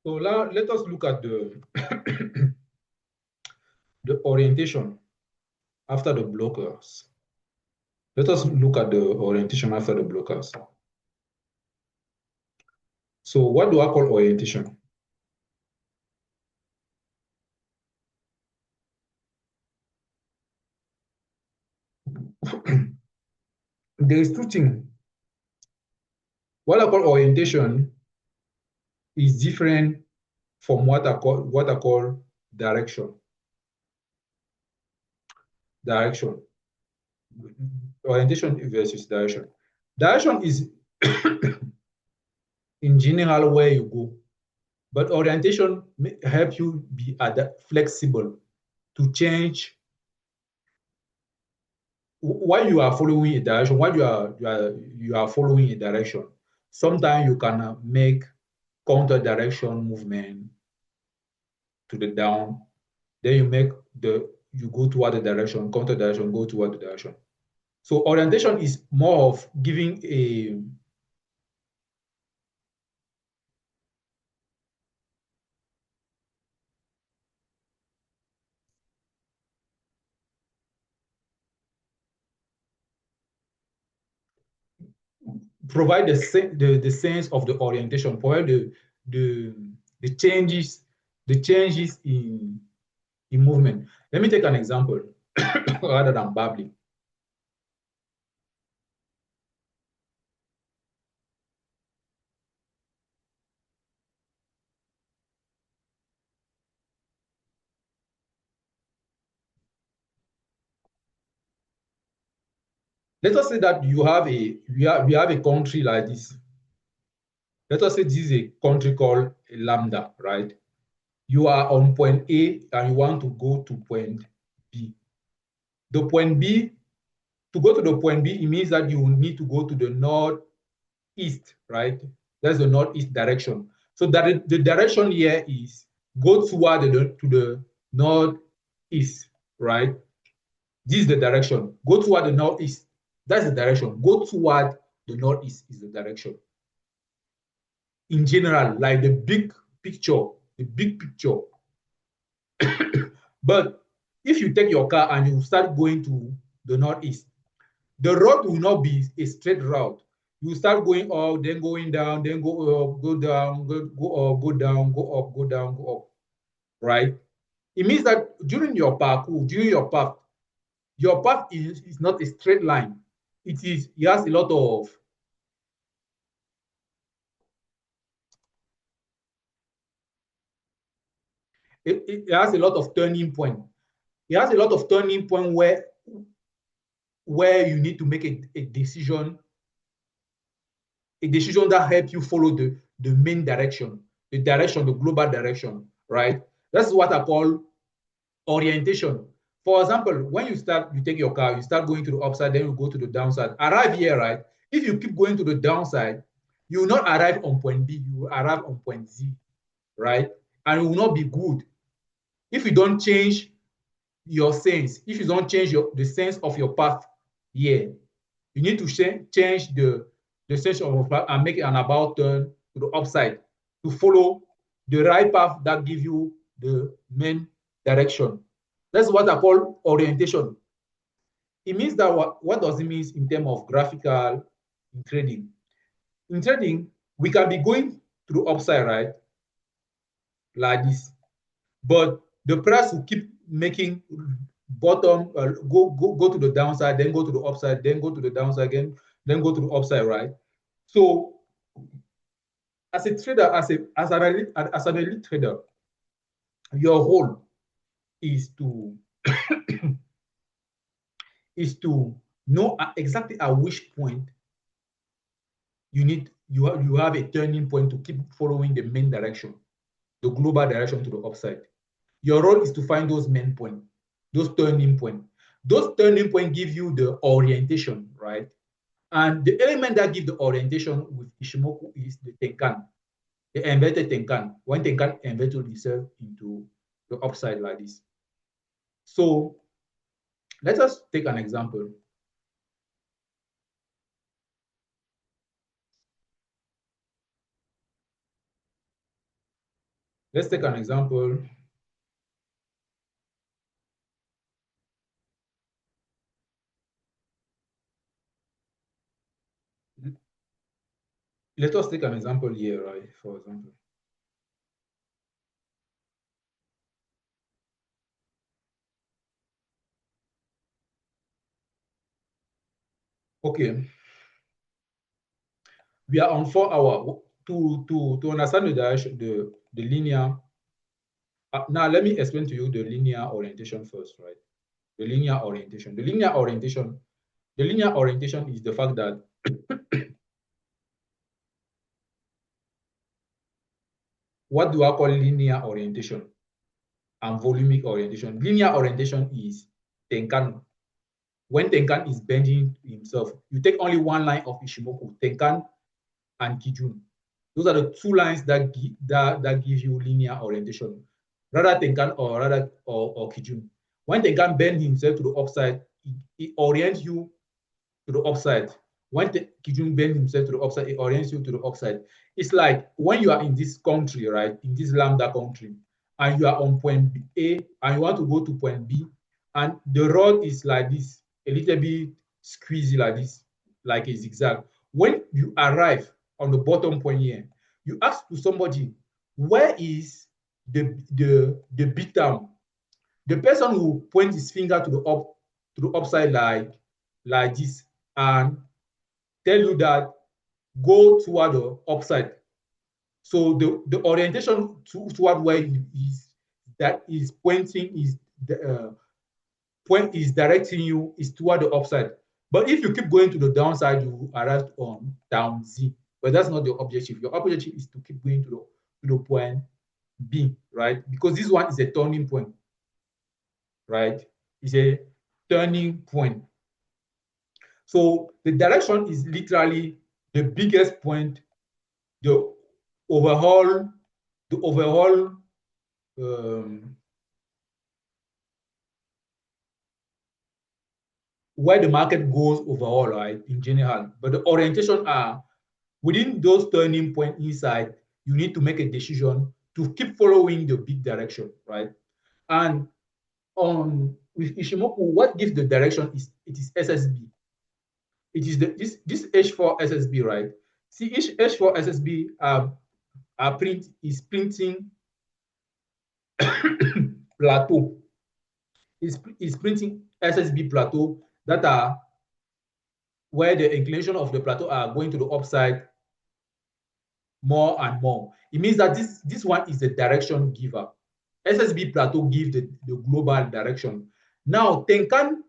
So now let us look at the the orientation after the blockers. Let us look at the orientation after the blockers. So what do I call orientation? There is two things. What I call orientation is different from what I call direction. Direction. Orientation versus direction. Direction is in general where you go, but orientation help you be flexible to change while you are following a direction. While you are following a direction, sometimes you can make counter direction movement to the down. Then you go toward the direction, counter direction, go toward the direction. So orientation is more of giving a provide the sense of the orientation, provide the the changes in movement. Let me take an example rather than babbling. Let us say that we have a country like this. Let us say this is a country called Lambda, right? You are on point A and you want to go to point B. The point B, to go to the point B, it means that you need to go to the northeast, right? That's the northeast direction. So that the direction here is go toward to the northeast, right? This is the direction. Go toward the northeast. That's the direction. Go toward the northeast is the direction. In general, like the big picture, the big picture. But if you take your car and you start going to the northeast, the road will not be a straight route. You start going up, then going down, then go up, go down, go up, go down, go up, go down, go up, right? It means that during your parkour, during your path is not a straight line. It has a lot of it has a lot of turning point. It has a lot of turning point where you need to make a decision that helps you follow the main direction, the global direction, right? That's what I call orientation. For example, when you take your car, you start going to the upside, then you go to the downside. Arrive here, right? If you keep going to the downside, you will not arrive on point B, you will arrive on point Z, right? And it will not be good if you don't change your sense, if you don't change the sense of your path here. You need to change the sense of your path and make an about turn to the upside to follow the right path that gives you the main direction. That's what I call orientation. It means that what does it mean in terms of graphical in trading? In trading, we can be going to the upside, right? Like this. But the price will keep making bottom, go to the downside, then go to the upside, then go to the downside again, then go to the upside, right? So as a trader, as an elite trader, your role is to is to know exactly at which point you have a turning point to keep following the main direction, the global direction to the upside. Your role is to find those main points, those turning points. Those turning points give you the orientation, right? And the element that gives the orientation with Ishimoku is the Tenkan, the inverted Tenkan. When Tenkan inverted itself into the upside like this. So let us take an example. Let's take an example. Let us take an example here, right? For example. Okay, we are on 4 hour. To understand the direction, the linear. Now let me explain to you the linear orientation first, right? The linear orientation. The linear orientation is the fact that what do I call linear orientation and volumic orientation? Linear orientation is Tenkan. When Tenkan is bending himself, you take only one line of Ishimoku, Tenkan and Kijun. Those are the two lines that give you linear orientation, rather Tenkan or Kijun. When Tenkan bends himself to the upside, it orients you to the upside. When Kijun bends himself to the upside, it orients you to the upside. It's like when you are in this country, right, in this lambda country, and you are on point A, and you want to go to point B, and the road is like this, a little bit squeezy like this, like a zigzag. When you arrive on the bottom point here, you ask to somebody, where is the big town? The person will point his finger to the upside like this and tell you that go toward the upside. So the orientation toward where he is that is pointing is the point is directing you is toward the upside. But if you keep going to the downside, you arrive on down Z. But that's not the objective. Your objective is to keep going to the point B, right? Because this one is a turning point, right? It's a turning point. So the direction is literally the biggest point, the overall, the overall um, where the market goes overall, right, in general. But the orientation are within those turning point inside, you need to make a decision to keep following the big direction, right? And on with Ishimoku, what gives the direction is it is SSB. It is this H4 SSB, right? See, each H4 SSB is printing plateau. Is printing SSB plateau that are where the inclination of the plateau are going to the upside more and more. It means that this one is the direction giver. SSB plateau gives the global direction. Now, Tenkan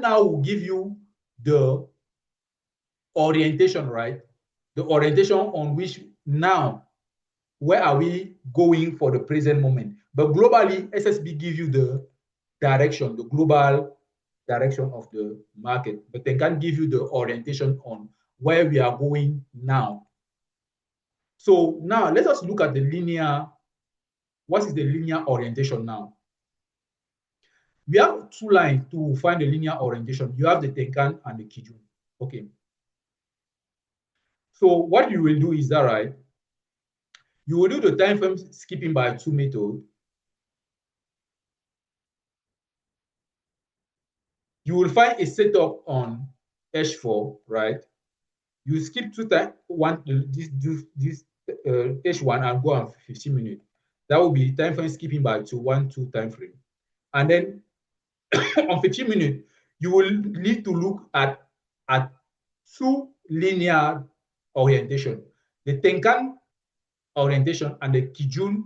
now will give you the orientation, right? The orientation on which now, where are we going for the present moment? But globally, SSB gives you the direction, the global direction of the market, but they can give you the orientation on where we are going now. So now let us look at the linear. What is the linear orientation now? We have two lines to find the linear orientation. You have the Tenkan and the Kijun. Okay. So what you will do is that, right? You will do the time frame skipping by 2 method. You will find a setup on H4, right? You skip two times one this H1 and go on 15 minutes. That will be time frame skipping by to 1, 2 time frame. And then on 15 minutes, you will need to look at two linear orientation, the Tenkan orientation and the Kijun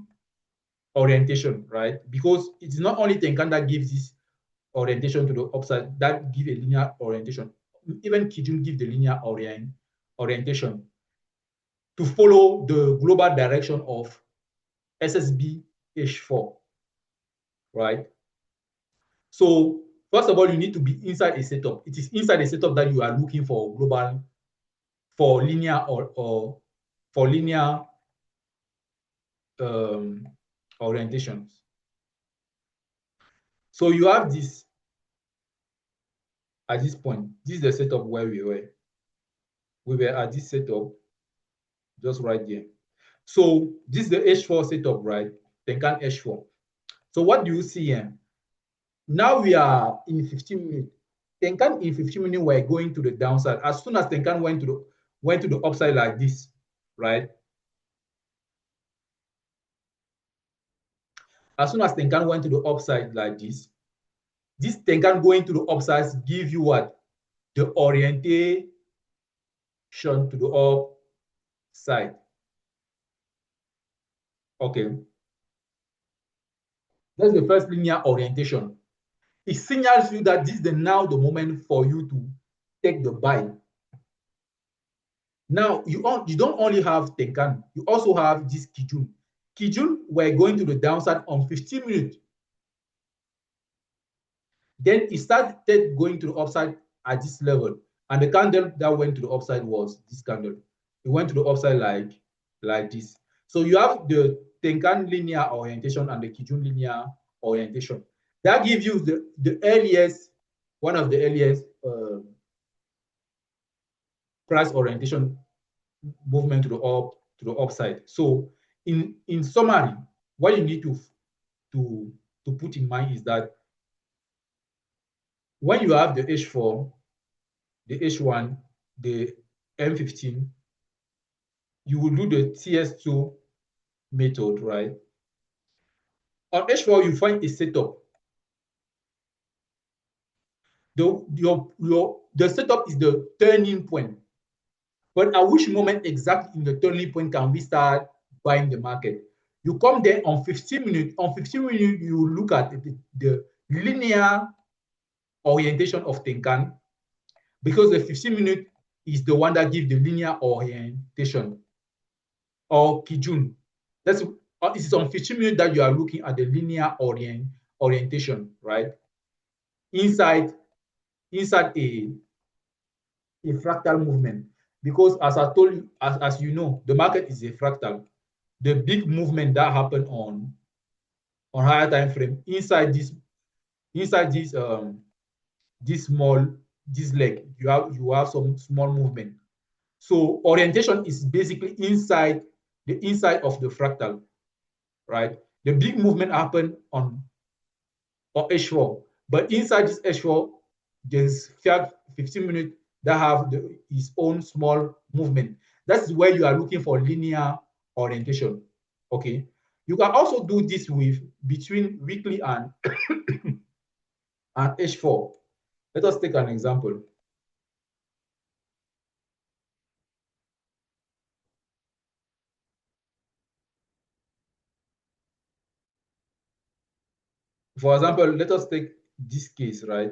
orientation, right? Because it's not only Tenkan that gives this orientation to the upside, that give a linear orientation. Even Kijun give the linear orientation to follow the global direction of SSB H4, right? So first of all, you need to be inside a setup. It is inside a setup that you are looking for global, for linear or for linear um, orientations. So you have this at this point. This is the setup where we were. We were at this setup just right there. So this is the H4 setup, right? Tenkan H4. So what do you see here? Now we are in 15 minutes. Tenkan in 15 minutes, we're going to the downside. As soon as Tenkan went to the upside like this, right? As soon as Tenkan went to the upside like this Tenkan going to the upsides give you what? The orientation to the upside. Okay. That's the first linear orientation. It signals you that this is now the moment for you to take the buy. Now, you don't only have Tenkan, you also have this Kijun. Kijun, we're going to the downside on 15 minutes. Then it started going to the upside at this level. And the candle that went to the upside was this candle. It went to the upside like this. So you have the Tenkan linear orientation and the Kijun linear orientation. That gives you the earliest, one of the earliest price orientation movement to the upside. So in summary, what you need to put in mind is that when you have the H4, the H1, the M15, you will do the TS2 method, right? On H4, you find a setup. The setup is the turning point. But at which moment exactly in the turning point can we start buying the market? You come there on 15 minutes. On 15 minutes, you look at the linear orientation of Tenkan because the 15 minute is the one that gives the linear orientation or Kijun. That's it is on 15 minutes that you are looking at the linear orientation, right? Inside a fractal movement. Because as I told you, as you know, the market is a fractal. The big movement that happened on higher time frame inside this small this leg, you have some small movement. So orientation is basically inside the inside of the fractal, right? The big movement happened on H4, but inside this H4, there's 15 minutes that have its own small movement. That's where you are looking for linear orientation. Okay. You can also do this with between weekly and H4. Let us take an example. For example, let us take this case, right?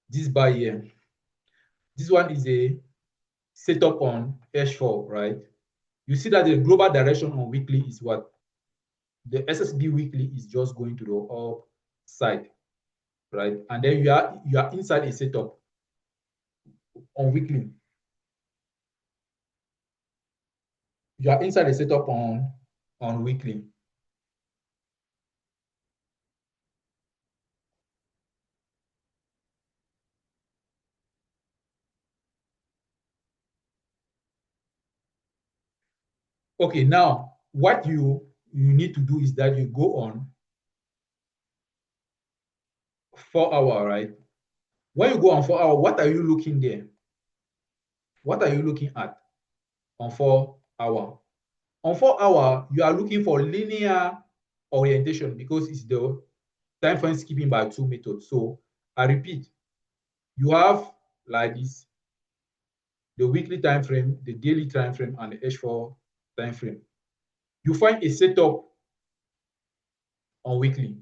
This buy here. This one is a setup on H4, right? You see that the global direction on weekly is what? The SSB weekly is just going to the upside, right? And then you are inside a setup on weekly. You are inside a setup on weekly. Okay, now what you need to do is that you go on 4 hour, right? When you go on 4 hour, what are you looking there? What are you looking at on 4 hour? On 4 hour, you are looking for linear orientation because it's the time frame skipping by 2 methods. So I repeat, you have like this the weekly time frame, the daily time frame, and the H4 time frame. You find a setup on weekly.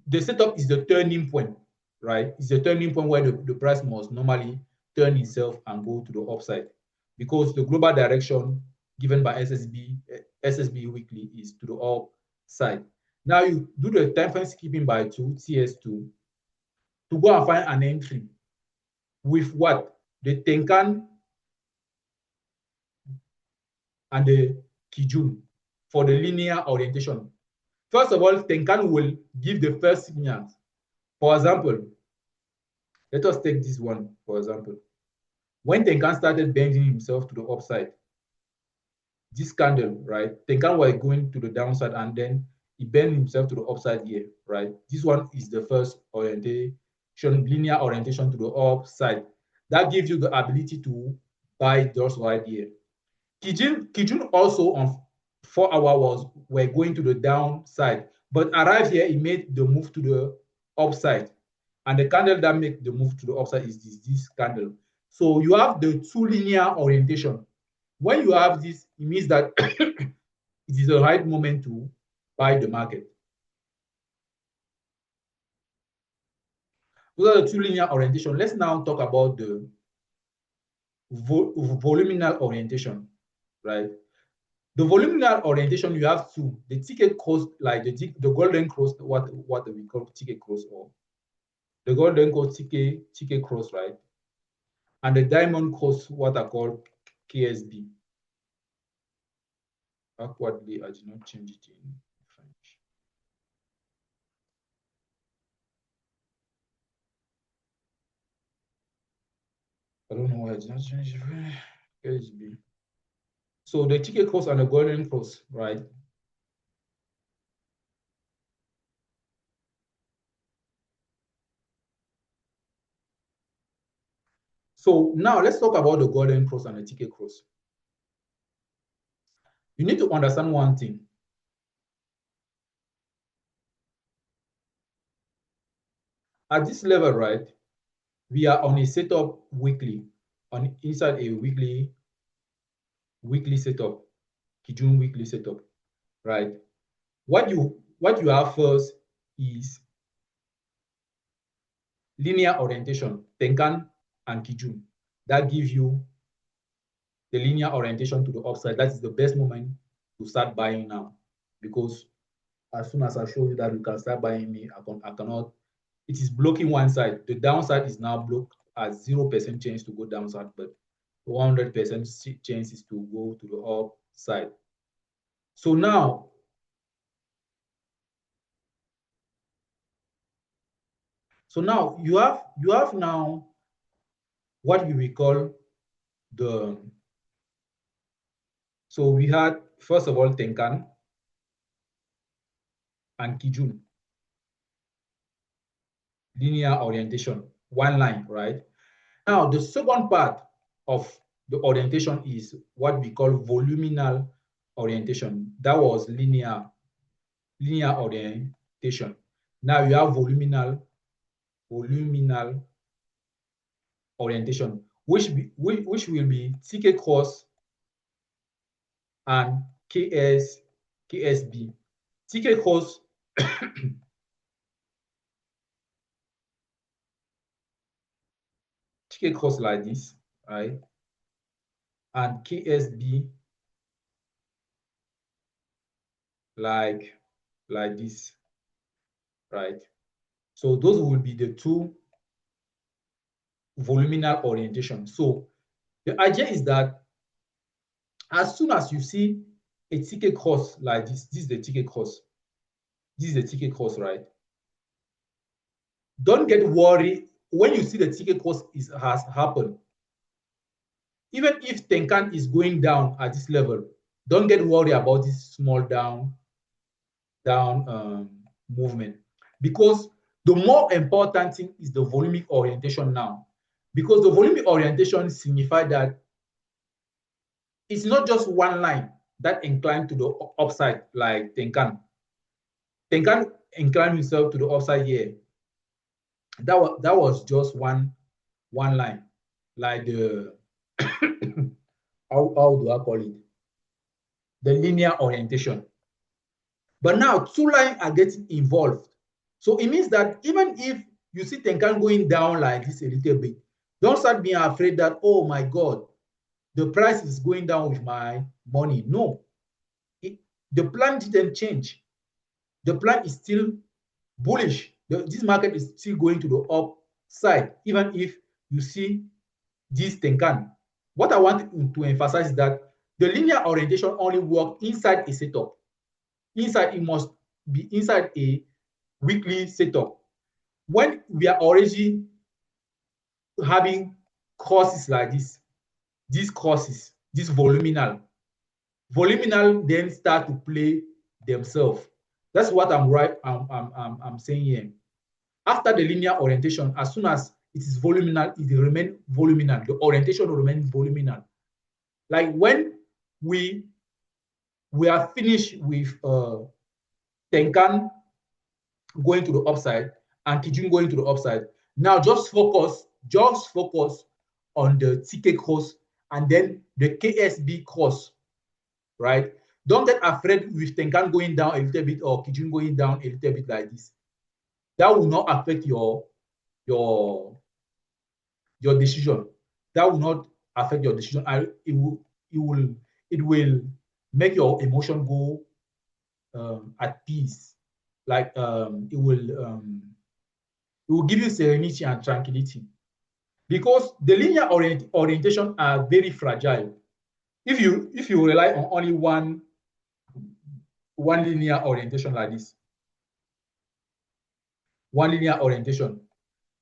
The setup is the turning point, right? It's the turning point where the price must normally turn itself and go to the upside because the global direction given by SSB weekly is to the upside. Now you do the time frame skipping by 2, TS2, to go and find an entry with what? The Tenkan and the Kijun for the linear orientation. First of all, Tenkan will give the first signals. For example, let us take this one, for example. When Tenkan started bending himself to the upside, this candle, right? Tenkan was going to the downside and then he bent himself to the upside here, right? This one is the first orientation, linear orientation to the upside. That gives you the ability to buy just right here. Kijun also on 4 hour was were going to the downside, but arrived here, he made the move to the upside. And the candle that make the move to the upside is this candle. So you have the two linear orientation. When you have this, it means that it is the right moment to buy the market. Those are the two linear orientation. Let's now talk about the voluminal orientation, right? The voluminal orientation, you have two. The ticket cross, like the golden cross, what we call ticket cross, or the golden cross ticket cross, right? And the diamond cross, what are called KSB. Backwardly, I did not change it in French. I don't know why I did not change it. KSB. So the ticket cross and the golden cross, right? So now let's talk about the golden cross and the ticket cross. You need to understand one thing. At this level, right, we are on a setup weekly, on inside a weekly setup, Kijun weekly setup, right? What you have first is linear orientation, Tenkan and Kijun. That gives you the linear orientation to the upside. That is the best moment to start buying now, because as soon as I show you that you can start buying me, I cannot. It is blocking one side. The downside is now blocked at 0% chance to go downside, but 100% chance is to go to the upside. So now, you have now what we will call the. So we had first of all Tenkan and Kijun, linear orientation, one line, right? Now the second part of the orientation is what we call voluminal orientation. That was linear orientation. Now you have voluminal orientation, which will be TK cross and KSB. TK cross TK cross like this, right? And KSB like this, right? So those will be the two voluminal orientation. So the idea is that as soon as you see a ticket cross like this is the ticket cross. This is the ticket cross, right? Don't get worried when you see the ticket cross has happened. Even if Tenkan is going down at this level, don't get worried about this small down movement, because the more important thing is the volumic orientation now, because the volumic orientation signifies that it's not just one line that inclined to the upside like Tenkan. Tenkan inclined himself to the upside here. That was just one line, like the how do I call it? The linear orientation. But now two lines are getting involved. So it means that even if you see Tenkan going down like this a little bit, don't start being afraid that, oh my God, the price is going down with my money. No, the plan didn't change. The plan is still bullish. This market is still going to the upside, even if you see this Tenkan. What I want to emphasize is that the linear orientation only works inside a setup. Inside, it must be inside a weekly setup. When we are already having courses like this, these courses, this voluminal, voluminal then start to play themselves. That's what I'm saying here. After the linear orientation, as soon as it is voluminal, it will remain voluminal. The orientation will remain voluminal. Like when we we are finished with Tenkan going to the upside and Kijun going to the upside. Now just focus on the TK course and then the KSB course, right? Don't get afraid with Tenkan going down a little bit or Kijun going down a little bit like this. That will not affect your your decision. That will not affect your decision. It will it will make your emotion go at peace. Like it will give you serenity and tranquility because the linear orientation are very fragile. If you rely on only one linear orientation like this, one linear orientation,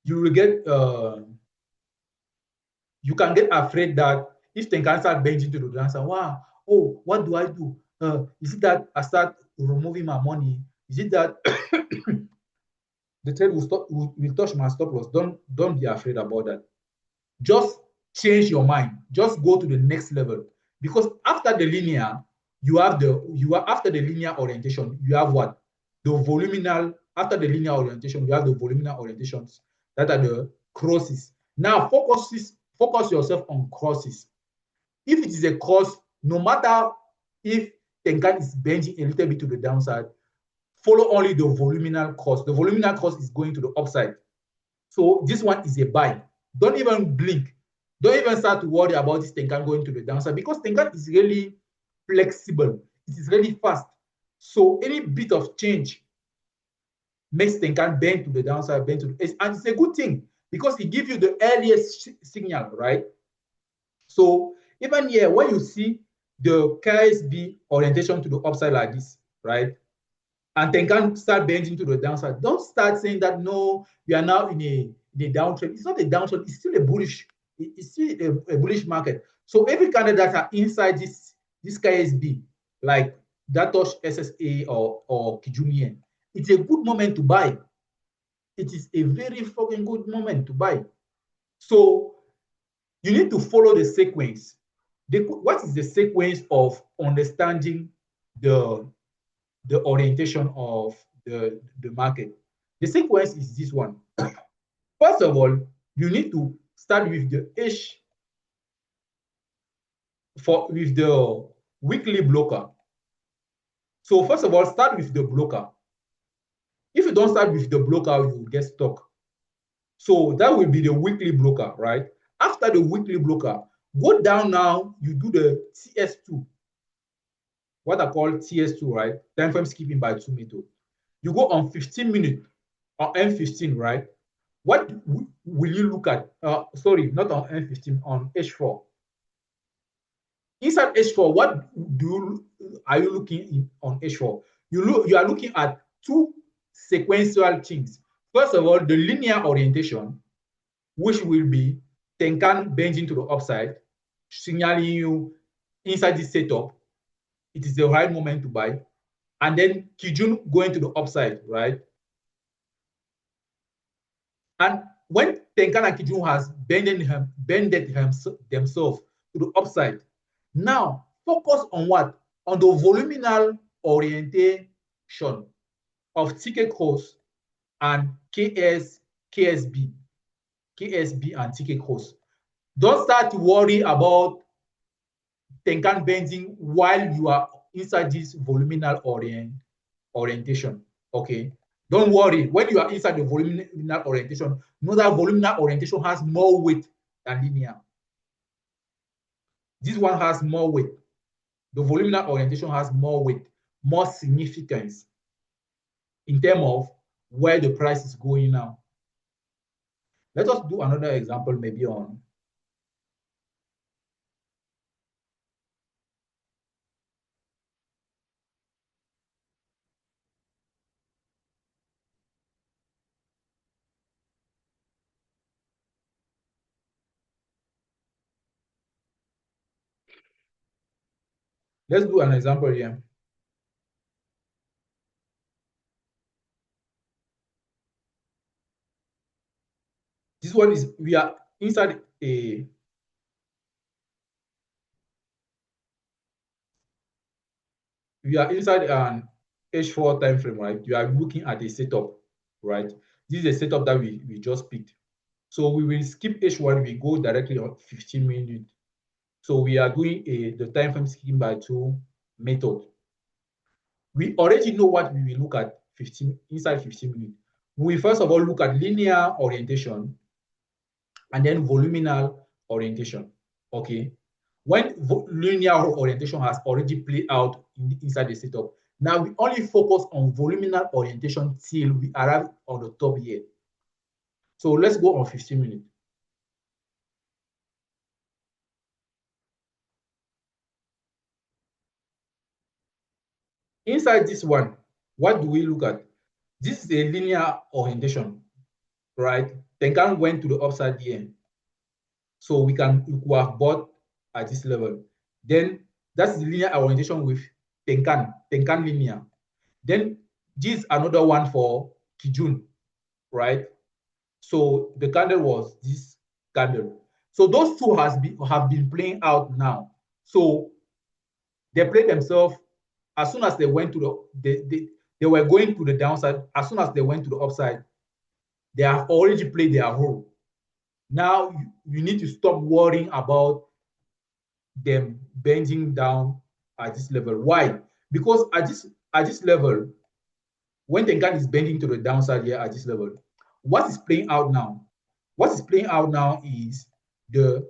you will get you can get afraid that if things can start bending to the dancer, wow, oh, what do I do? Is it that I start removing my money? Is it that the trade will touch my stop loss? Don't be afraid about that. Just change your mind. Just go to the next level. Because after the linear, you are after the linear orientation, you have what? The voluminal, after the linear orientation, you have the voluminal orientations that are the crosses. Now focus yourself on crosses. If it is a cross, no matter if Tenkan is bending a little bit to the downside, follow only the voluminal cross. The voluminal cross is going to the upside. So this one is a buy. Don't even blink. Don't even start to worry about this Tenkan going to the downside because Tenkan is really flexible. It is really fast. So any bit of change makes Tenkan bend to the downside, bend to the, and it's a good thing because it gives you the earliest signal, right? So even here, when you see the KSB orientation to the upside like this, right? And then can start bending to the downside. Don't start saying that no, we are now in a downtrend. It's not a downtrend, it's still a bullish, it's still a bullish market. So every candidate that are inside this KSB, like Datosh SSA or Kijunian, it's a good moment to buy. It is a very fucking good moment to buy. So you need to follow the sequence. What is the sequence of understanding the orientation of the market? The sequence is this one. First of all, you need to start with the H with the weekly blocker. So first of all, start with the blocker. If you don't start with the blocker, you will get stuck. So that will be the weekly blocker, right? After the weekly blocker, go down now, you do the TS2, what I call TS2, right? Time frame skipping by 2 method. You go on 15 minutes on M15, right? What will you look at? Sorry, not on M15, on H4. Inside H4, what are you looking on H4? You are looking at two sequential things. First of all, the linear orientation, which will be Tenkan bending to the upside, signaling you inside this setup, it is the right moment to buy. And then Kijun going to the upside, right? And when Tenkan and Kijun has bended themselves to the upside, now focus on what? On the voluminal orientation of TK cross and KSB and TK cross. Don't start to worry about Tenkan bending while you are inside this voluminal orientation. Okay. Don't worry. When you are inside the voluminal orientation, know that voluminal orientation has more weight than linear. This one has more weight. The voluminal orientation has more weight, more significance in terms of where the price is going now. Let us do another example maybe on Let's do an example here. This one is we are inside a we are inside an H4 time frame, right? You are looking at a setup, right? This is a setup that we just picked. So we will skip H1, we go directly on 15 minutes. So we are doing the time frame scheme by two method. We already know what we will look at 15 inside 15 minutes. We first of all look at linear orientation and then voluminal orientation. Okay. When linear orientation has already played out inside the setup, now we only focus on voluminal orientation till we arrive on the top here. So let's go on 15 minutes. Inside this one, what do we look at? This is a linear orientation, right? Tenkan went to the upside here. So we have bought at this level. Then that's the linear orientation with Tenkan linear. Then this is another one for Kijun, right? So the candle was this candle. So those two have been playing out now. So they played themselves as soon as they went to they were going to the downside. As soon as they went to the upside, they have already played their role. Now you need to stop worrying about them bending down at this level. Why? Because at this level, when the gun is bending to the downside here at this level, what is playing out now? What is playing out now is the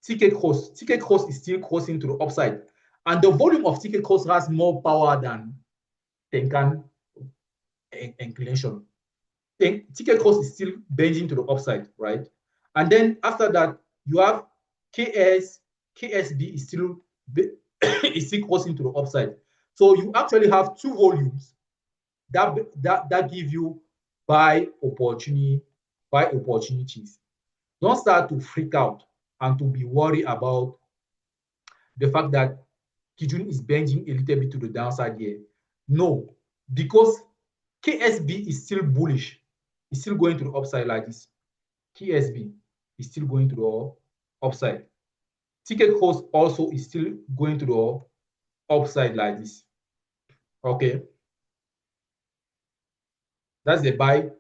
ticket cost. Ticket cost is still crossing to the upside, and the volume of ticket cost has more power than Tenkan inclination. Ticket cost is still bending to the upside, right? And then after that, you have KSB is still is still crossing to the upside. So you actually have two volumes that give you buy opportunities. Don't start to freak out and to be worried about the fact that Kijun is bending a little bit to the downside here. No, because KSB is still bullish. It's still going to the upside like this. KSB is still going to the upside. Ticket cost also is still going to the upside like this. Okay. That's the buy.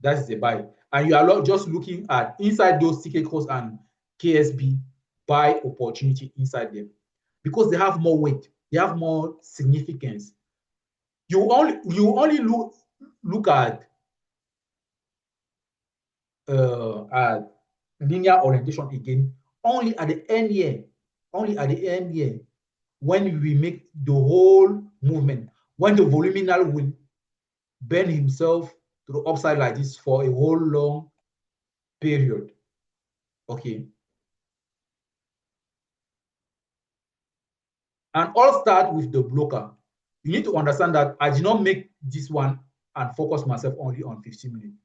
That's the buy. And you are just looking at inside those ticket costs and KSB buy opportunity inside them because they have more weight, they have more significance. You only look at linear orientation again only at the end here, only at the end here when we make the whole movement, when the voluminal will bend himself to the upside like this for a whole long period. Okay. And all start with the blocker. You need to understand that I did not make this one and focus myself only on 15 minutes.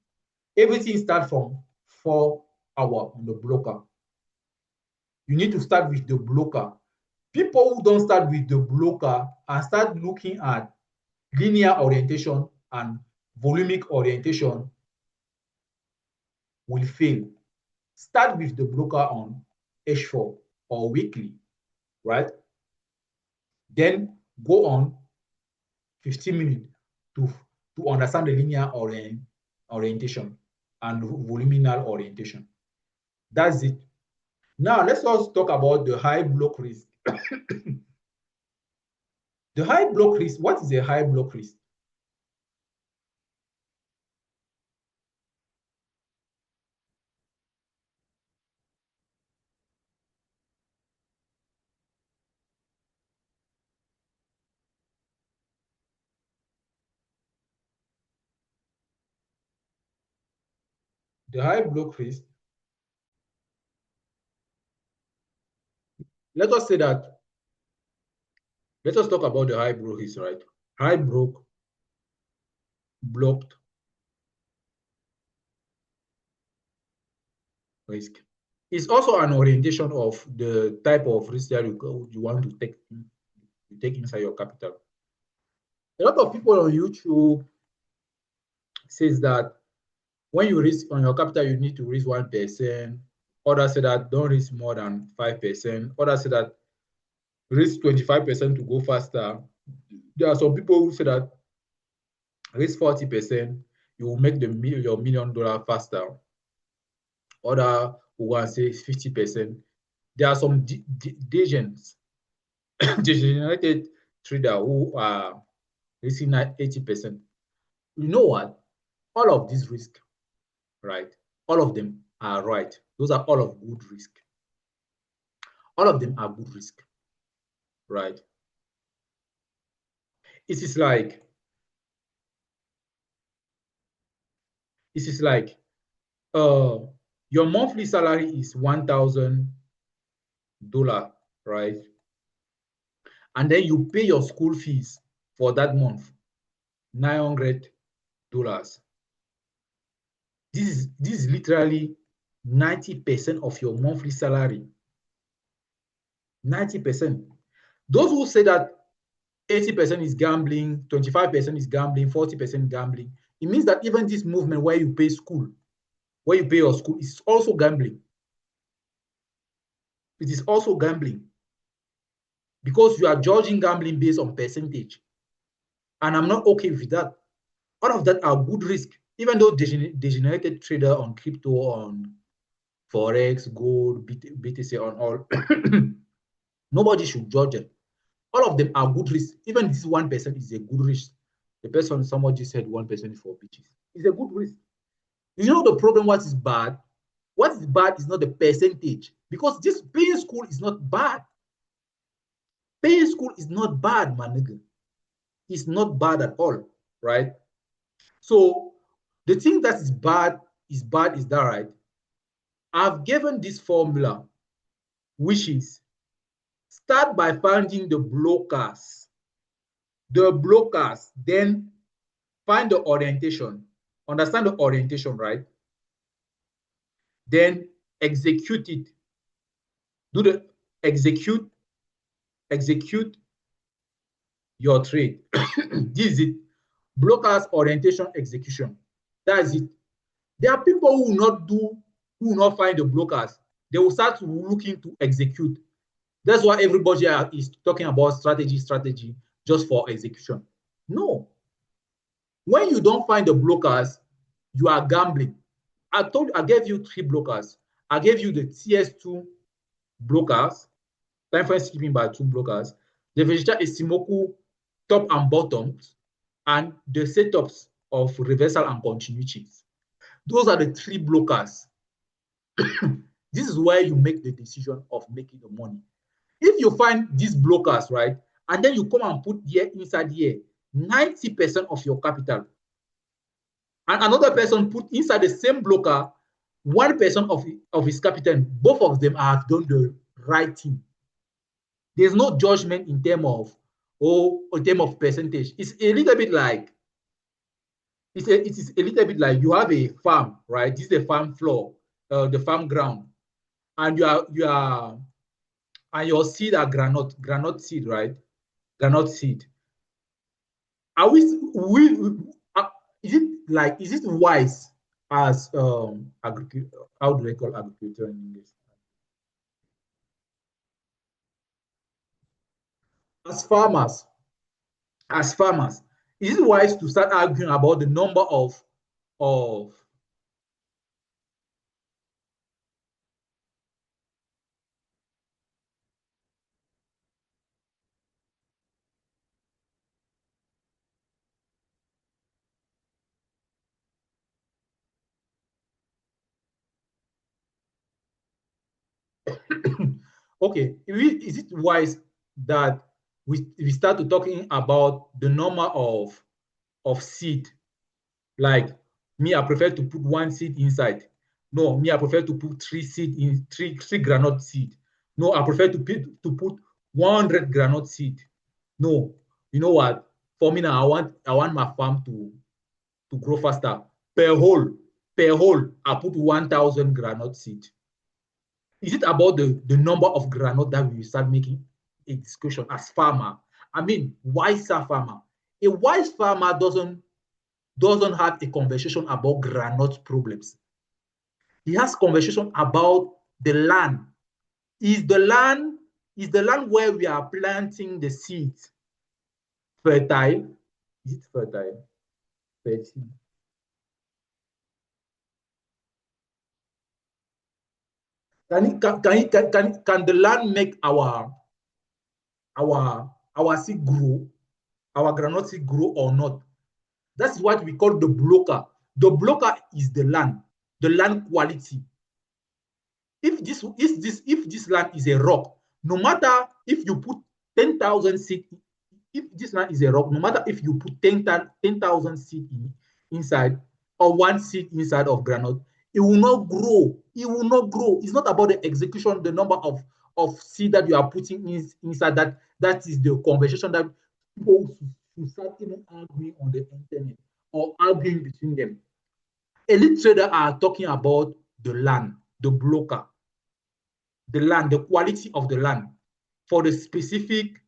Everything starts from 4 hours on the blocker. You need to start with the blocker. People who don't start with the blocker and start looking at linear orientation and volumic orientation will fail. Start with the blocker on H4 or weekly, right? Then go on 15 minutes to understand the linear orientation and voluminal orientation. That's it. Now let's also talk about the high block risk. The high block risk, what is a high block risk? The high block risk, let us say that, let us talk about the high block risk, right? High blocked risk. It's also an orientation of the type of risk that you want to take inside your capital. A lot of people on YouTube says that when you risk on your capital, you need to risk 1%. Others say that don't risk more than 5%. Others say that risk 25% to go faster. There are some people who say that risk 40%, you will make your $1 million faster. Other who want to say 50%. There are some degenerated trader who are risking 80%. You know what? All of these risks, right? All of them are right. Those are all of good risk. All of them are good risk, right? It is like uh your monthly salary is $1,000, right? And then you pay your school fees for that month, $900. This is literally 90% of your monthly salary. 90%. Those who say that 80% is gambling, 25% is gambling, 40% gambling, it means that even this movement where you pay your school is also gambling. It is also gambling because you are judging gambling based on percentage. And I'm not okay with that. All of that are good risk, even though degenerated trader on crypto, on Forex, gold, BTC, on all, nobody should judge it. All of them are good risk. Even this 1% is a good risk. The person, somebody said 1% for bitches. It's a good risk. You know the problem, what is bad? What is bad is not the percentage. Because this paying school is not bad. Paying school is not bad, my nigga. It's not bad at all, right? So the thing that is bad is that, right? I've given this formula, which is start by finding the blockers. The blockers, then find the orientation. Understand the orientation, right? Then execute it. Do the execute your trade. This is it. Blockers, orientation, execution. That's it. There are people who will not find the blockers. They will start looking to execute. That's why everybody is talking about strategy just for execution. No. When you don't find the blockers, you are gambling. I gave you 3 blockers. I gave you the TS2 blockers, time frame skipping by 2 blockers, the Vegeta Isimoku top and bottoms, and the setups of reversal and continuities. Those are the 3 blockers. This is where you make the decision of making the money. If you find these blockers, right, and then you come and put here inside here 90% of your capital, and another person put inside the same blocker 1% of his capital, both of them have done the right thing. There's no judgment in terms of percentage. It's a little bit like it is a little bit like you have a farm, right? This is the farm floor, the farm ground, and and your seed are granite seed, right? Granite seed. Are we is it wise as how do they call agriculture in English? As farmers, is it wise to start arguing about the number of okay, is it wise that we start to talking about the number of seed? Like me, I prefer to put 1 seed inside. No, me, I prefer to put 3 seed in three granite seed. No, I prefer to put 100 granite seed. No, you know what? For me now, I want my farm to grow faster. Per hole, I put 1,000 granite seed. Is it about the number of granite that we start making a discussion as farmer? I mean, wiser farmer. A wise farmer doesn't have a conversation about granite problems. He has conversation about the land. Is the land is the land where we are planting the seeds fertile? Is it fertile? Fertile. Can the land make our seed grow, our granite seed grow or not? That's what we call the blocker. The blocker is the land quality. If this land is a rock, no matter if you put 10,000 seed, if this land is a rock, no matter if you put 10,000 seed inside or one seed inside of granite, it will not grow. It will not grow. It's not about the execution, the number of seed that you are putting inside. That is the conversation that people should start even arguing on the internet or arguing between them. Elite traders are talking about the land, the blocker, the land, the quality of the land for the specific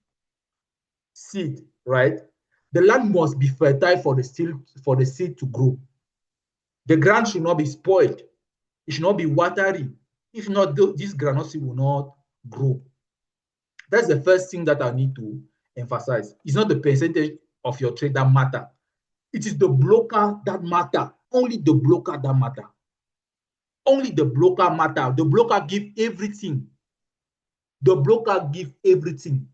seed, right? The land must be fertile for the seed to grow. The ground should not be spoiled. It should not be watery. If not, this granite seed will not grow. That's the first thing that I need to emphasize. It's not the percentage of your trade that matter. It is the blocker that matter. Only the blocker that matter. Only the blocker matter. The blocker give everything. The blocker give everything.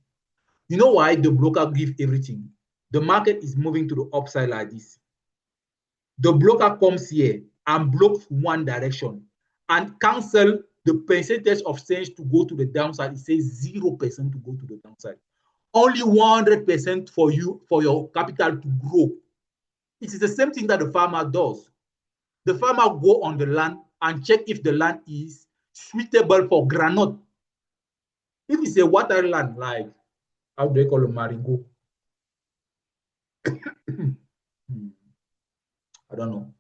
You know why the broker give everything? The market is moving to the upside like this. The broker comes here and blocks one direction and cancel the percentage of change to go to the downside. It says 0% to go to the downside. Only 100% for you, for your capital to grow. It is the same thing that the farmer does. The farmer go on the land and check if the land is suitable for granite. If it's a water land, like, how do they call it, marigot? I don't know.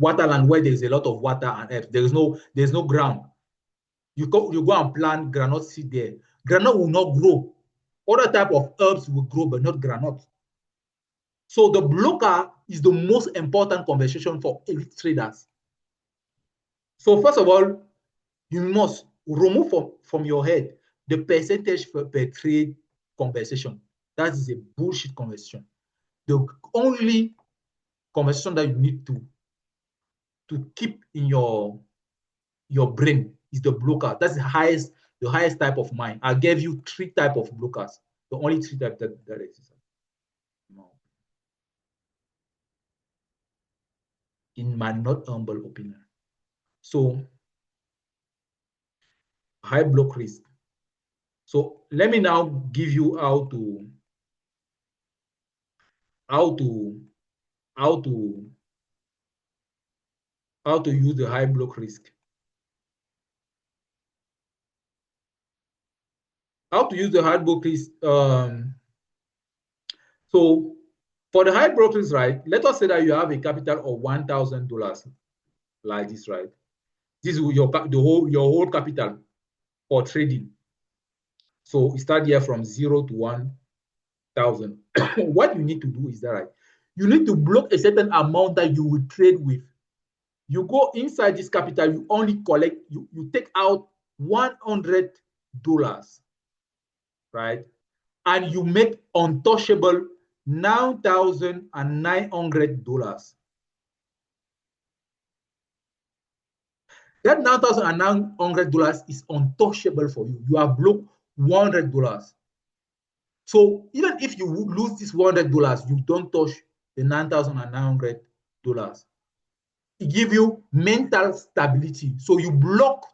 Waterland where there's a lot of water and earth. There's no ground. You go and plant granite seed there. Granite will not grow. Other type of herbs will grow, but not granite. So the blocker is the most important conversation for elite traders. So first of all, you must remove from your head the percentage per trade conversation. That is a bullshit conversation. The only conversation that you need to keep in your brain is the blocker. That's the highest type of mind. I gave you 3 types of blockers. The only 3 types that exist. No. In my not humble opinion. So high block risk. So let me now give you how to use the high block risk. How to use the high block risk. So for the high block risk, right? Let us say that you have a capital of $1,000 like this, right? This is your whole capital for trading. So you start here from 0 to 1,000. What you need to do is that, right? You need to block a certain amount that you will trade with. You go inside this capital, you only collect, you take out $100, right? And you make untouchable $9,900. That $9,900 is untouchable for you. You have blocked $100. So even if you lose this $100, you don't touch the $9,900. It gives you mental stability. So you block.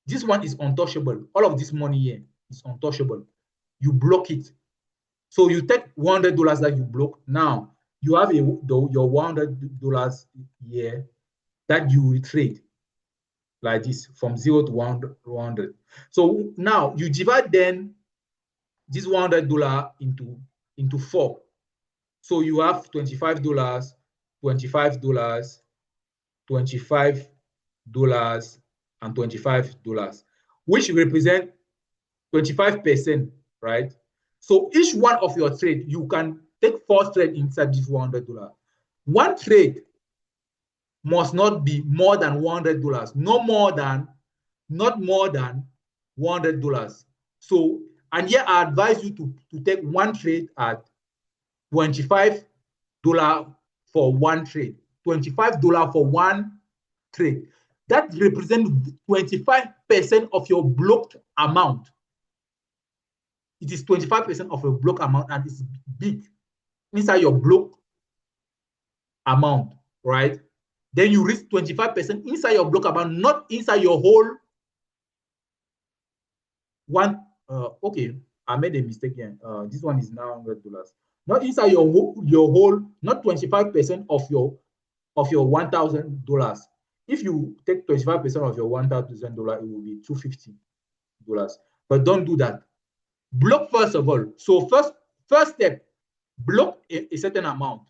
This one is untouchable. All of this money here is untouchable. You block it. So you take $100 that you block. Now you have your $100 here that you will trade like this from 0 to 100. So now you divide then this $100 into 4. So you have $25, $25, $25, and $25, which represent 25%, right? So each one of your trade, you can take 4 trades inside this $100. One trade must not be more than $100, not more than $100. So, and here I advise you to take one trade at $25 for one trade. $25 for one trade. That represents 25% of your blocked amount. It is 25% of a block amount, and it's big inside your block amount, right? Then you risk 25% inside your block amount, not inside your whole one. Okay, I made a mistake here. This one is now $100. Not inside your whole, not 25% of your $1,000. If you take 25% of your $1,000, it will be $250. But don't do that. Block first of all. So first step, block a certain amount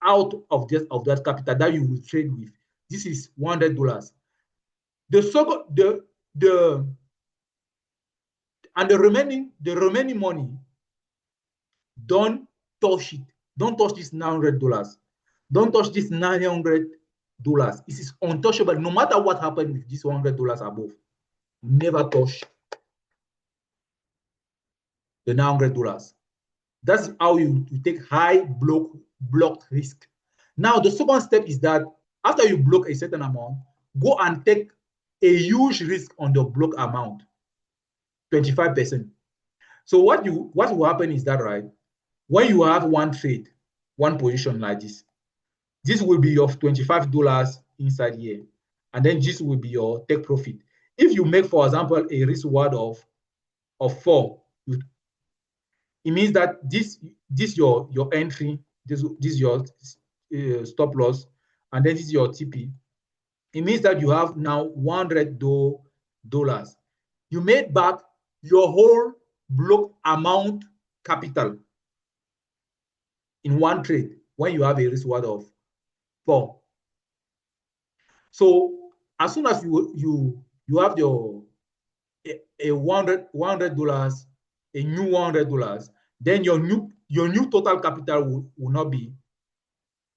out of that capital that you will trade with. This is $100. The remaining money, don't touch it. Don't touch this $900. Don't touch this $900. It is untouchable. No matter what happens with this $100 above, never touch the $900. That's how you take high block risk. Now, the second step is that after you block a certain amount, go and take a huge risk on the block amount, 25%. So what will happen is that, right, when you have one trade, one position like this will be your $25 inside here, and then this will be your take profit. If you make, for example, a risk reward of 4, it means that this your entry, this your stop loss, and then this is your TP. It means that you have now $100. You made back your whole block amount capital in one trade when you have a risk reward of 4. So as soon as you have your $100, a new $100, then your new total capital will not be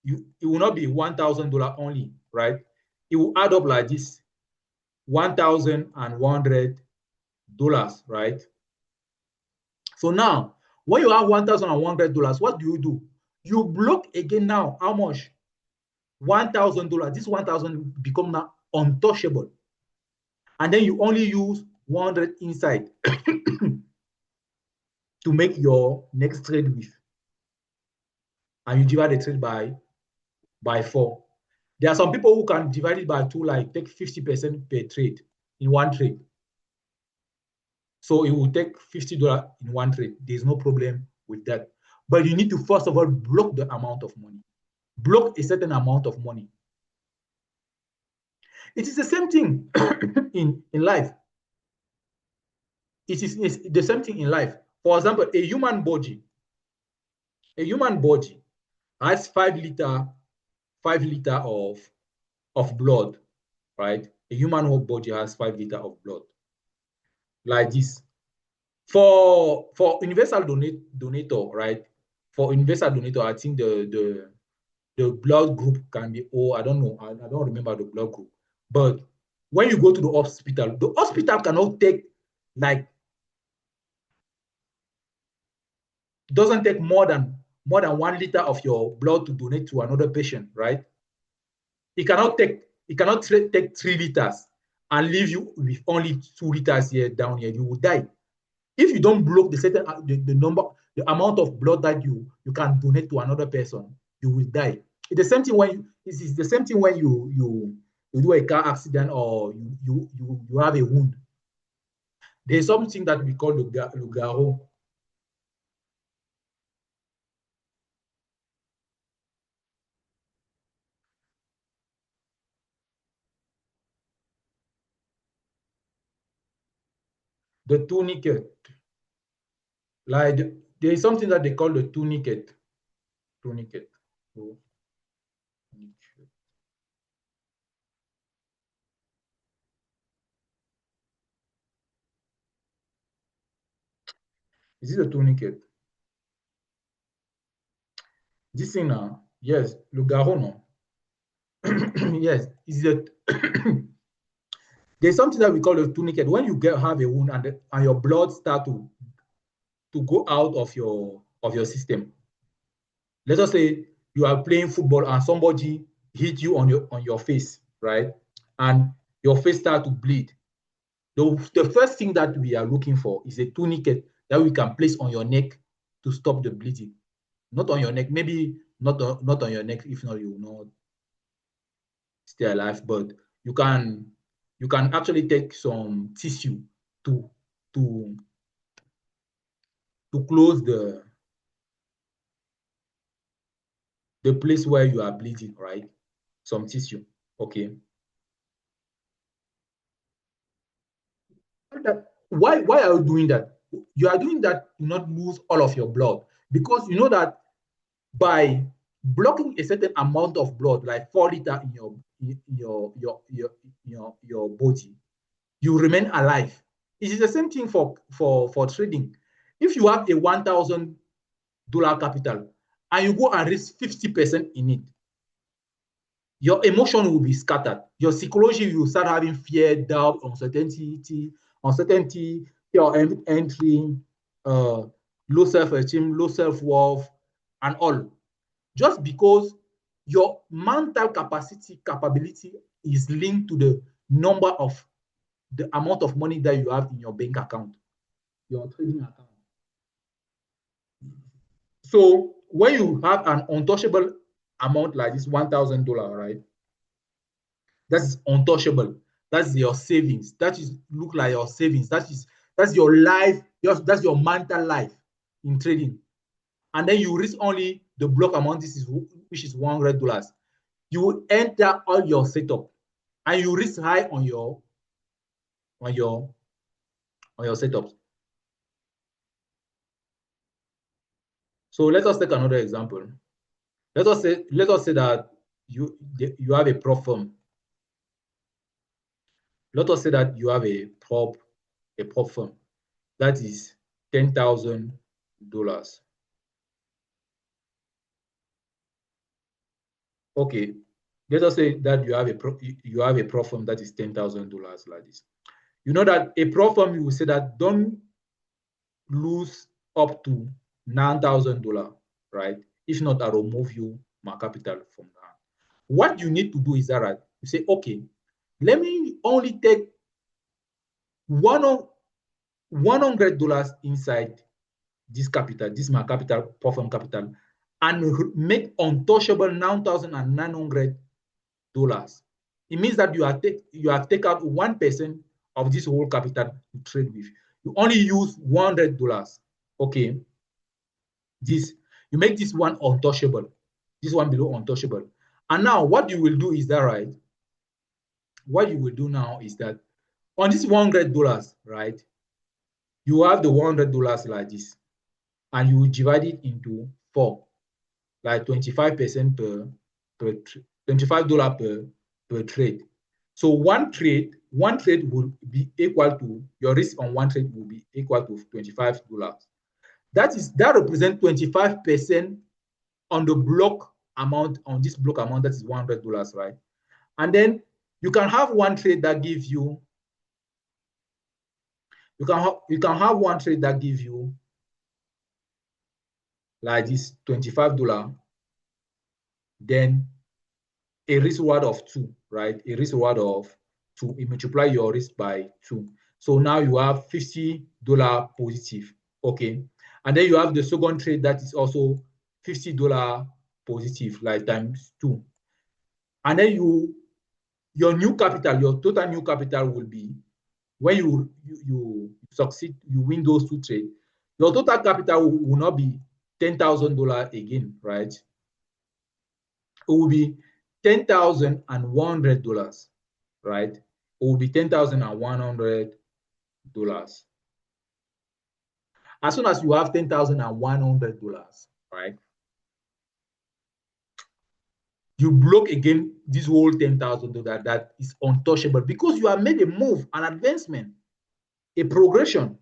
$1,000 only, right? It will add up like this, $1,100, right? So now, when you have $1,100, what do? You block again now. How much? $1,000. This 1,000 become now untouchable, and then you only use 100 inside to make your next trade with, and you divide the trade by 4. There are some people who can divide it by 2, like take 50% per trade in one trade. So it will take $50 in one trade. There's no problem with that. But you need to first of all block the amount of money. Block a certain amount of money. It is the same thing in life. It is the same thing in life. For example, a human body has 5 liter of blood, right? A human body has 5 liter of blood, like this. For universal donator, right? For universal donator, I think the blood group can be I don't know. I don't remember the blood group. But when you go to the hospital cannot take doesn't take more than 1 liter of your blood to donate to another patient, right? It cannot take 3 liters and leave you with only 2 liters here down here. You will die. If you don't block the amount of blood that you can donate to another person, you will die. It's the same thing when you do a car accident or you have a wound. There's something that we call the garrot. The tourniquet. Like there is something that they call the tourniquet. Tourniquet. Oh. Is it a tourniquet? This thing now, yes, le garrot, no. Yes, is it? There's something that we call a tourniquet. When you have a wound and your blood start to go out of your system. Let us say you are playing football and somebody hit you on your face, right? And your face start to bleed. The first thing that we are looking for is a tourniquet that we can place on your neck to stop the bleeding. Not on your neck, maybe not on your neck, if not, you will not stay alive. But you can actually take some tissue to to close the place where you are bleeding, right? Some tissue. Okay. Why are you doing that? You are doing that to not lose all of your blood, because you know that by blocking a certain amount of blood, like 4 liters in your body, you remain alive. It is the same thing for trading. If you have a $1,000 capital and you go and risk 50% in it, your emotion will be scattered. Your psychology will start having fear, doubt, uncertainty, your entry, low self-esteem, low self-worth, and all. Just because your mental capability is linked to the amount of money that you have in your bank account, your trading account. So when you have an untouchable amount like this $1,000, right? That is untouchable. That's your savings. That is look like your savings. That's your life. That's your mental life in trading. And then you risk only the block amount. Which is $100. You enter all your setup, and you risk high on your setups. So let us take another example. Let us say that you have a prop firm. Let us say that you have a prop firm that is $10,000. Okay, let us say that you have a prop firm that is $10,000 like this. You know that a prop firm, you will say that don't lose up to $9,000, right? If not, I'll remove you my capital from that. What you need to do is that you say, okay, let me only take $100 inside this capital, this my capital, prop firm capital, and make untouchable $9,900. It means that you have taken out 1% of this whole capital to trade with. You only use $100. Okay. You make this one untouchable, this one below untouchable. And now what you will do is that, right? What you will do now is that on this $100, right? You have the $100 like this, and you will divide it into 4, like 25% per $25 per trade. So one trade will be equal to, your risk on one trade will be equal to $25. That represents 25% on the block amount, on this block amount, that is $100, right? And then you can have one trade that gives you, you can have one trade that gives you like this $25, then a risk reward of 2, right? A risk reward of 2. You multiply your risk by 2. So now you have $50 positive. Okay. And then you have the second trade that is also $50 positive, like times 2. And then your new capital, your total new capital will be, when you succeed, you win those 2 trades, your total capital will not be $10,000 again, right? It will be $10,100, right? It will be $10,100. As soon as you have $10,100, right? You block again this whole $10,000 that is untouchable, because you have made a move, an advancement, a progression.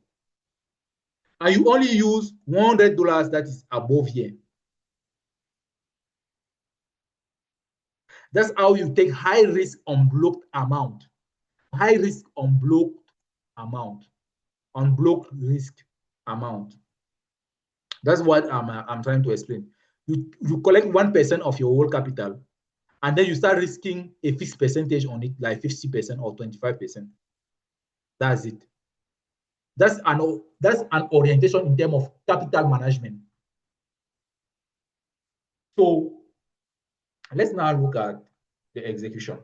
and you only use $100 that is above here. That's how you take high risk unblocked amount. High risk unblocked amount. Unblocked risk amount. That's what I'm trying to explain. You collect 1% of your whole capital, and then you start risking a fixed percentage on it, like 50% or 25%. That's it. That's an orientation in terms of capital management. So let's now look at the execution.